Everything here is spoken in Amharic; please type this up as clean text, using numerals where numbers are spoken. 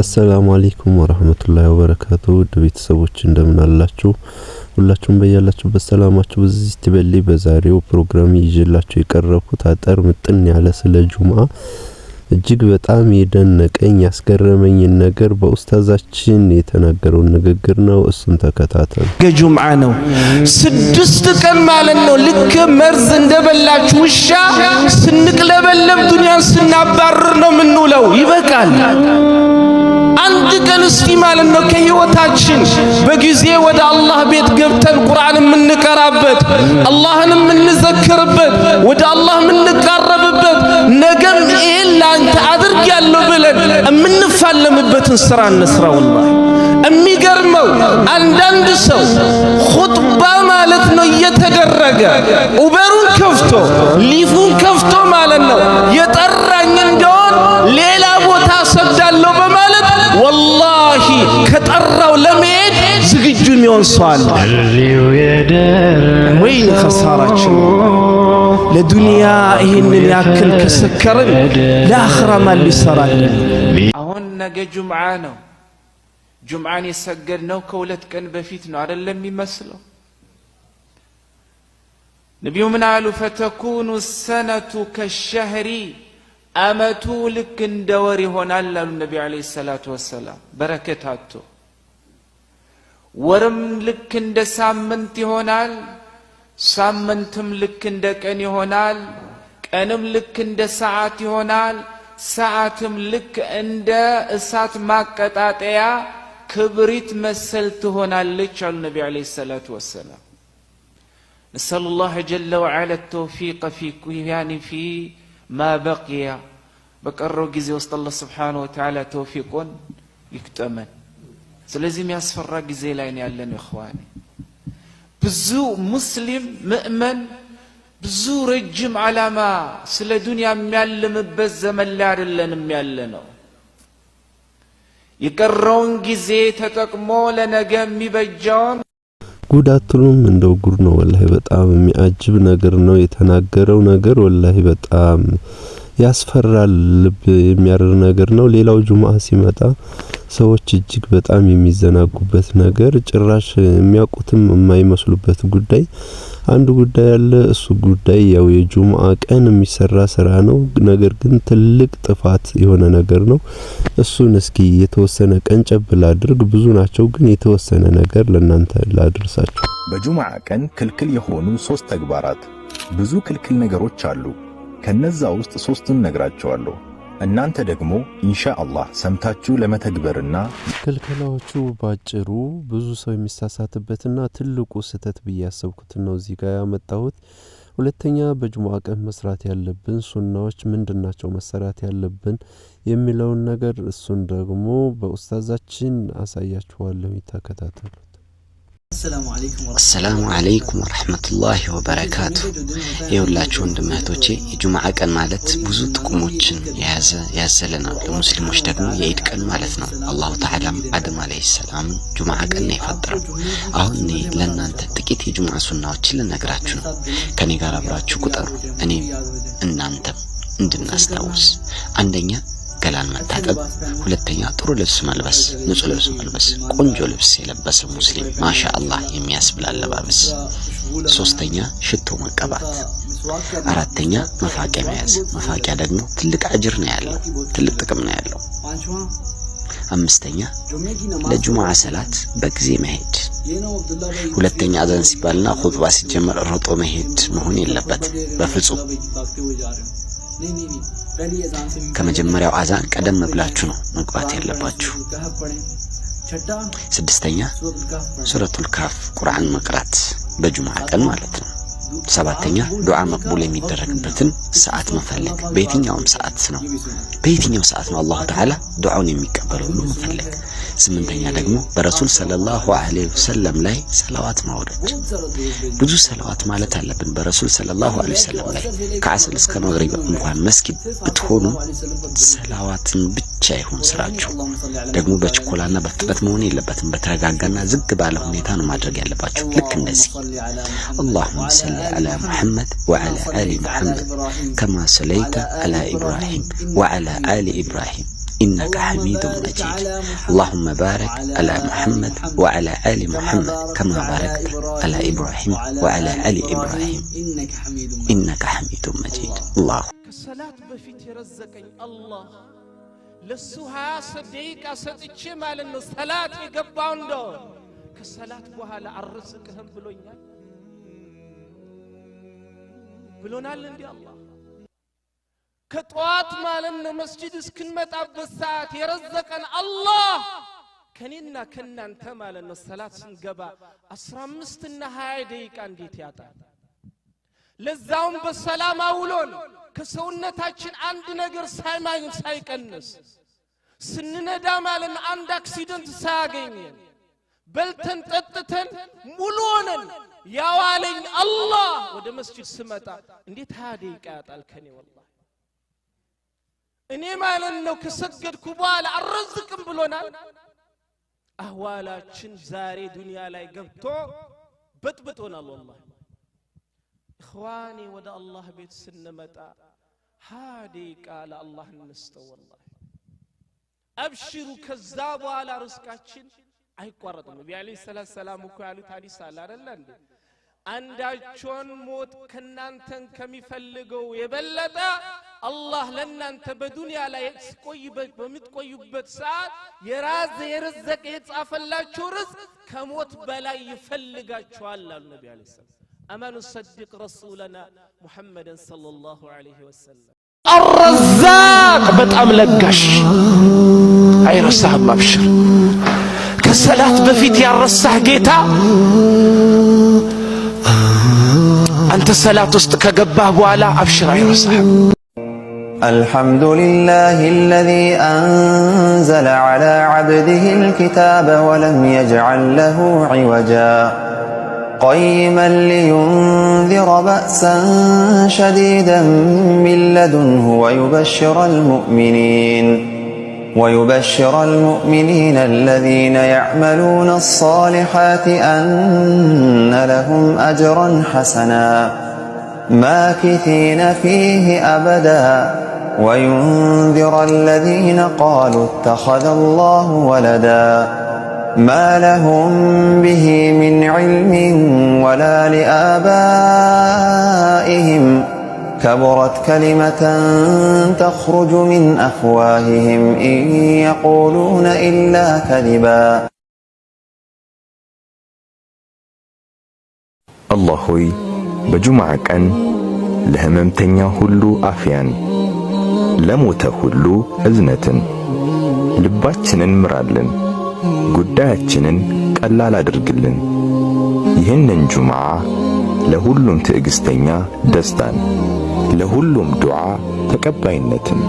السلام عليكم ورحمة الله وبركاته ቤተሰቦች እንደምን አላችሁ ሁላችሁም በያላችሁ በሰላማችሁ በዚህ ትበልይ በዛሬው ፕሮግራም ይዤላችሁ የቀረብኩት አጠር ምጥን ያለ ስለ ጁምዓ እጅግ በጣም የደነቀኝ ያስገረመኝ ነገር በኡስታዛችን የተናገረው ንግግር ነው እሱን ተከታተሉ ጁምዓ ነው 6 ቀን ማለት ነው ልክ መርዝ እንደበላች ውሻ ስንቅለበለብ ዱንያን ስናባርር ነው ምንውለው ይበቃል አንድ ቀን እስቲ ማለት ነው ከህይወታችን በጊዜ ወደ አላህ ቤት ገብተን ቁርአን የምንቀራበት አላህን የምንዘክርበት ወደ አላህ የምንቃረብበት ነገም ይሄን ላንተ አድርግ ያለው ብለን የምንፋለምበትን ስራ እንስራ ወላሂ የሚገርመው አንዳንድ ሰው ኹጥባ ማለት ነው እየተደረገ ኡበሩን ከፍቶ ሊፉን ከፍቶ ማለት ነው የጠራኝ እንደሆን ሌላ ቦታ ሰዳለው በማለት والله كتراو لميد زግጁ የሚሆን ሰው አለ ወይን خسارችን ለዱንያ ይሄንን ያክል ከሰከረን ለአኺራ ማን ሊሰራል አሁን ነገ ጁምዓ ነው ጁምዓን የሰገድነው ከሁለት ቀን በፊት ነው አይደለም የሚመስለው ነብዩ ምን አሉ فتكون السنه كالشهر አመቱ ልክ እንደ ወር ይሆናል አሉ ነብዩ አለይሂ ሰላቱ ወሰለም በረከታቱ ወርም ልክ እንደ ሳምንት ይሆናል ሳምንትም ልክ እንደ ቀን ይሆናል ቀንም ልክ እንደ ሰዓት ይሆናል ሰዓትም ልክ እንደ እሳት ማቀጣጠያ ክብሪት መሰል ትሆናለች አሉ ነብዩ አለይሂ ሰላቱ ወሰለም نسأل الله جل وعلا التوفيق في ما بقي بقرو غزي وسط الله سبحانه وتعالى توفيقون يكتمن سلازم ياسفر غزي ላይ ነው ያለን اخواني ብዙ ሙስሊም ሙእመን ብዙ ረጅም ዓላማ ስለ ዱንያ የሚያልምበት ዘመን ላይ አይደለንም ያለነው የቀረውን ጊዜ ተጠቅሞ ለነገ የሚበጃውን ጉዳቱንም እንደው ጉር ነው ወላሂ በጣም የሚያጅብ ነገር ነው የተናገረው ነገር ወላሂ በጣም ያስፈራል ልብ የሚያርር ነገር ነው ሌላው ጁምዓ ሲመጣ ሰዎች እጅግ በጣም የሚዘናጉበት ነገር ጭራሽ የሚያውቁትም የማይመስሉበት ጉዳይ አንድ ጉዳይ አለ እሱ ጉዳይ ያው የጁምዓ ቀን የሚሰራ ስራ ነው ነገር ግን ትልቅ ጥፋት የሆነ ነገር ነው እሱን እስኪ የተወሰነ ቀን ጨብላ አድርግ ብዙ ናቸው ግን የተወሰነ ነገር ለናንተ ላድርሳችሁ በጁምዓ ቀን ክልክል የሆኑ 3 ተግባራት ብዙ ክልክል ነገሮች አሉ ከነዛ ውስጥ 3ቱን ነግራቸዋለሁ እናንተ ደግሞ ኢንሻአላህ ሰምታችሁ ለመተግበርና ክልክላዎቹ ባጭሩ ብዙ ሰው የሚሳሳትበትና ትልቁ ስህተት በያሰብኩት ነው እዚህ ጋር ያመጣሁት ሁለተኛ በጁምዓ ቀን መስራት ያለብን ሱናዎች ምንድናቸው መሰራት ያለብን የሚለውን ነገር እሱን ደግሞ በኡስታዛችን አሳያችኋለሁ ይተከታተሉ السلام عليكم ورحمة الله وبركاته يولاችሁ ወንድማቶቼ የጁምዓ ቀን ማለት ብዙ ጥቅሞችን ያዘለና ለሙስሊሞች ደግሞ የኢድ ቀን ማለት ነው አላሁ ተዓላ አደም አለይሂ ሰላም ጁምዓ ቀን የፈጠረው አሁን ለእናንተ ጥቂት የጁምዓ ሱናዎችን ልነግራችሁ ነው ከኔ ጋር አብራችሁ ቁጠሩ እኔ እናንተ እንድናስታውስ አንደኛ ገላን መታጠብ ሁለተኛ ጥሩ ልብስ መልበስ ንጹህ ልብስ መልበስ ቆንጆ ልብስ የለበሰ ሙስሊም ማሻአላህ የሚያስብል አለባበስ ሶስተኛ ሽቶ መቀባት አራተኛ መፋቂያ መያዝ መፋቂያ ደግሞ ትልቅ አጅር ነው ያለው ትልቅ ጥቅም ነው ያለው አምስተኛ ለጁምዓ ሰላት በጊዜ መሄድ ሁለተኛ አዛን ሲባልና ኹጥባ ሲጀመር ሮጦ መሄድ መሆን የለበትም በፍጹም ከመጀመሪያው አዛን ቀደም ብላችሁ ነው መግባት ያለባችሁ ስድስተኛ ሱረቱል ካፍ ቁርአን መቅራት በጁምዓ ቀን ማለት ነው ሰባተኛ ዱዓ መቅቡል የሚደረግበትን ሰዓት መፈለግ በየትኛውም ሰዓት ነው በየትኛው ሰዓት ነው አላህ ተዓላ ዱዓውን የሚቀበለው ነው መፈለግ ስምንተኛ ደግሞ በረሱል ሰለላሁ ዐለይሂ ወሰለም ላይ ሰላዋት ማውረድ ብዙ ሰላዋት ማለት አለብን በረሱል ሰለላሁ ዐለይሂ ወሰለም ላይ ከአስር እስከ መግሪብ እንኳን መስጊድ ብትሆኑ ሰላዋትን ብቻ ይሁን ስራችሁ ደግሞ በችኮላና በፍጥነት መሆን የለበትም በተረጋጋና ዝግ ባለ ሁኔታ ነው ማድረግ ያለባችሁ ልክ እንደዚህ اللهم صل على محمد وعلى آل محمد كما صليت على إبراهيم وعلى آل إبراهيم إنك حميد مجيد اللهم بارك على محمد وعلى آل محمد كما باركت على إبراهيم وعلى آل إبراهيم إنك حميد مجيد الله كصلاة بفيت يرزقني الله لسوها صديق أصدقش مالنا صلاة يقبعون دون كصلاة بها لعرزقهم بلونال لندي الله كطوات مالنا مسجد اسكنمت عبسات يرزقن الله كننا كنا انت مالنا الصلاة سنقبا أسرامستنا هاي ديك عندي تياتا لزاهم بالسلام أولون كسونتاችን አንድ ነገር ሳይቀንስ ስንነዳ ማለት አንድ አክሲደንት ሳያገኘን በልተን ጠጥተን ሙሉ ሆነን ያዋለኝ አላህ ወደ መስጂድ ስመጣ እንዴት ታዲያ ያጣል ከኔ والله እኔ ማለት ነው ከሰገድኩ በኋላ አርዝቅም ብሎናል አህዋላችን ዛሬ ዱንያ ላይ ገብቶ በጥብጦናል والله إخواني ودى الله بيت سنمتا هادي قال الله نستو والله أبشروا كذابوا على رزقاتشن أي قرط النبي عليه الصلاة والسلام وقالوا تعالي سالة لند عنداچون موت كنانتن كمي فلقوا يبلتا الله لنانت بدنيا لا بمتقويبت ساعة يراز يرزق يتصافلاچو رزق كموت بلا يفلقاچو الله النبي عليه الصلاة أما نصدق رسولنا محمد صلى الله عليه وسلم الرزاق بتأم لقاش أي رساه مبشر كالصلاة بفيت يا الرساه جيتا أنت الصلاة استكقبه وعلا أبشر أي رساه الحمد لله الذي أنزل على عبده الكتاب ولم يجعل له عوجا قيما لينذر بأسا شديدا من لدنه ويبشر المؤمنين الذين يعملون الصالحات أن لهم أجرا حسنا ماكثين فيه أبدا وينذر الذين قالوا اتخذ الله ولدا ما لهم به من علم ولا لآبائهم كبرت كلمة تخرج من أفواههم إن يقولون إلا كذبا الله هوي بجمعة كان لهممتنيا هلو عافيان لموت هلو أزنة لباتشنن مرادلن ጉዳያችንን ቀላል አድርግልን ይህንን ጁምዓ ለሁሉም ትዕግስተኛ ደስታን ለሁሉም ዱዓ ተቀባይነትን